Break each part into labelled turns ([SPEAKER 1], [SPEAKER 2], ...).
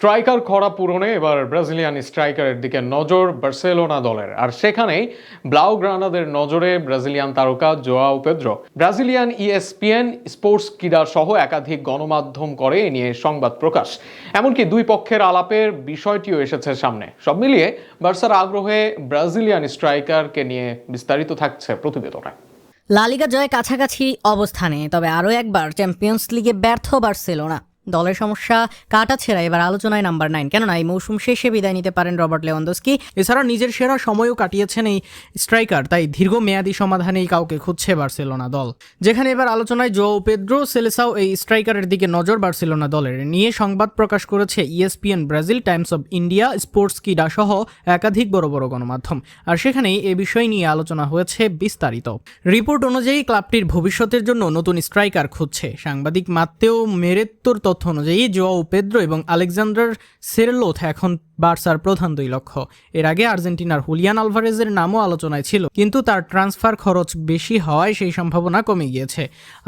[SPEAKER 1] Striker খরা পূরণে এবার ব্রাজিলিয়ান স্ট্রাইকারের দিকে নজর বার্সেলোনা দলের, আর সেখানেই ব্লাউগ্রানাদের নজরে ব্রাজিলিয়ান তারকা Joao Pedro. Brazilian ESPN Sportskeeda সহ একাধিক গণমাধ্যম করে এ নিয়ে সংবাদ প্রকাশ, এমনকি দুই পক্ষের আলাপের বিষয়টিও এসেছে সামনে। সব মিলিয়ে বার্সার আগ্রহে ব্রাজিলিয়ান স্ট্রাইকারকে নিয়ে বিস্তারিত থাকছে প্রতিবেদনে।
[SPEAKER 2] লা লিগা জয়ে কাছাকাছি অবস্থানে, তবে আরও একবার চ্যাম্পিয়ন্স লিগে ব্যর্থ বার্সেলোনা। দলের সমস্যা কাটা ছেঁড়া এবার আলোচনায় নাম্বার 9। কেননা এই মৌসুম শেষে বিদায় নিতে পারেন রবার্ট লেভানডস্কি।
[SPEAKER 3] এছাড়া নিজের সেরা সময়ও কাটিয়েছেন এই স্ট্রাইকার, তাই দীর্ঘমেয়াদী সমাধানেই কাউকে খুঁজছে বার্সেলোনা দল। যেখানে এবার আলোচনায় জোয়াও পেদ্রো সেলেসাও এই স্ট্রাইকারের দিকে নজর বার্সেলোনা দলের নিয়ে সংবাদ প্রকাশ করেছে ESPN Brazil, Times of India, Sportskeeda সহ একাধিক বড় বড় গণমাধ্যম। আর সেখানেই এ বিষয় নিয়ে আলোচনা হয়েছে বিস্তারিত। রিপোর্ট অনুযায়ী ক্লাবটির ভবিষ্যতের জন্য নতুন স্ট্রাইকার খুঁজছে। সাংবাদিক মাত্তেও মেরেত্তোর তথ্য অনুযায়ী জোয়াও পেদ্রো এবং আলেকজান্ডার সেরেলোথ এখন বার্সার প্রধান দুই লক্ষ্য। এর আগে আর্জেন্টিনার হুলিয়ান আলভারেজের নামও আলোচনায় ছিল, কিন্তু তার ট্রান্সফার খরচ বেশি হওয়ায় সেই সম্ভাবনা কমে গিয়েছে।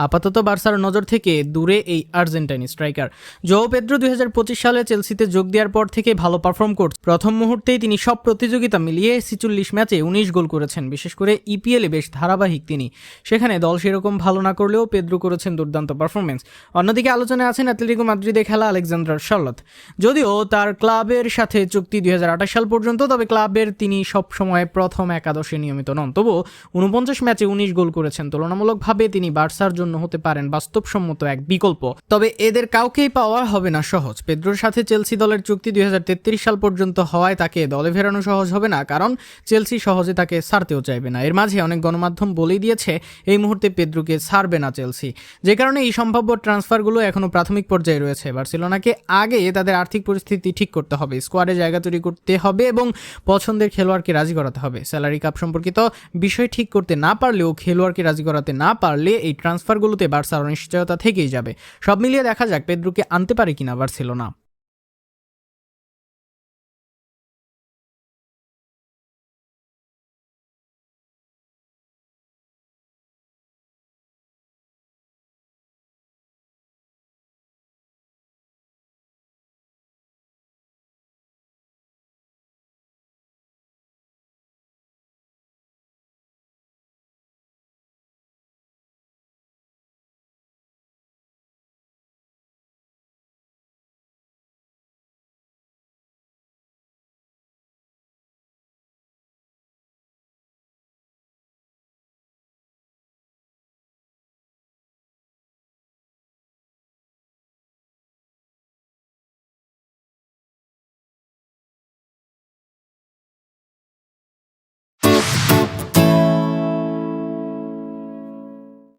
[SPEAKER 3] আপাতত বার্সার নজর থেকে দূরে এই আর্জেন্টাইন স্ট্রাইকার। জোয়াও পেদ্রো 2025 সালে চেলসিতে যোগ দেওয়ার পর থেকে ভালো পারফর্ম করছে। প্রথম মুহূর্তেই তিনি সব প্রতিযোগিতা মিলিয়ে 46 ম্যাচে 19 গোল করেছেন। বিশেষ করে ইপিএলে বেশ ধারাবাহিক তিনি। সেখানে দল সেরকম ভালো না করলেও পেদ্রো করেছেন দুর্দান্ত পারফরমেন্স। অন্যদিকে আলোচনায় আছেন অ্যাটলেটিকো মাদ্রিদে খেলা আলেকজান্ডার শার্লট। যদিও তার ক্লাবের সাথে চুক্তি 2028 সাল পর্যন্ত, তবে ক্লাবের তিনি সবসময় প্রথম একাদশে নিয়মিত নন। তবুও 49 ম্যাচে 19 গোল করেছেন। তুলনামূলকভাবে তিনি বার্সার জন্য হতে পারেন বাস্তবসম্মত এক বিকল্প। তবে এদের কাউকেই পাওয়া হবে না সহজ। পেদ্রোর সাথে চেলসি দলের চুক্তি 2033 সাল পর্যন্ত হওয়ায় তাকে দলে ফেরানো সহজ হবে না, কারণ চেলসি সহজে তাকে ছাড়তেও চাইবে না। এর মাঝে অনেক গণমাধ্যম বলেই দিয়েছে এই মুহূর্তে পেদ্রোকে ছাড়বে না চেলসি, যে কারণে এই সম্ভাব্য ট্রান্সফারগুলো এখনো প্রাথমিক পর্যায়ে রয়েছে। বার্সেলোনাকে আগে তাদের আর্থিক পরিস্থিতি ঠিক করতে হবে, স্কোয়াডে জায়গা তৈরি করতে হবে এবং পছন্দের খেলোয়াড়কে রাজি করাতে হবে। স্যালারি কাপ সম্পর্কিত বিষয় ঠিক করতে না পারলেও, খেলোয়াড়কে রাজি করাতে না পারলে এই ট্রান্সফারগুলোতে বার্সার অনিশ্চয়তা থেকেই যাবে। সব মিলিয়ে দেখা যাক পেদ্রোকে আনতে পারে কিনা বার্সেলোনা।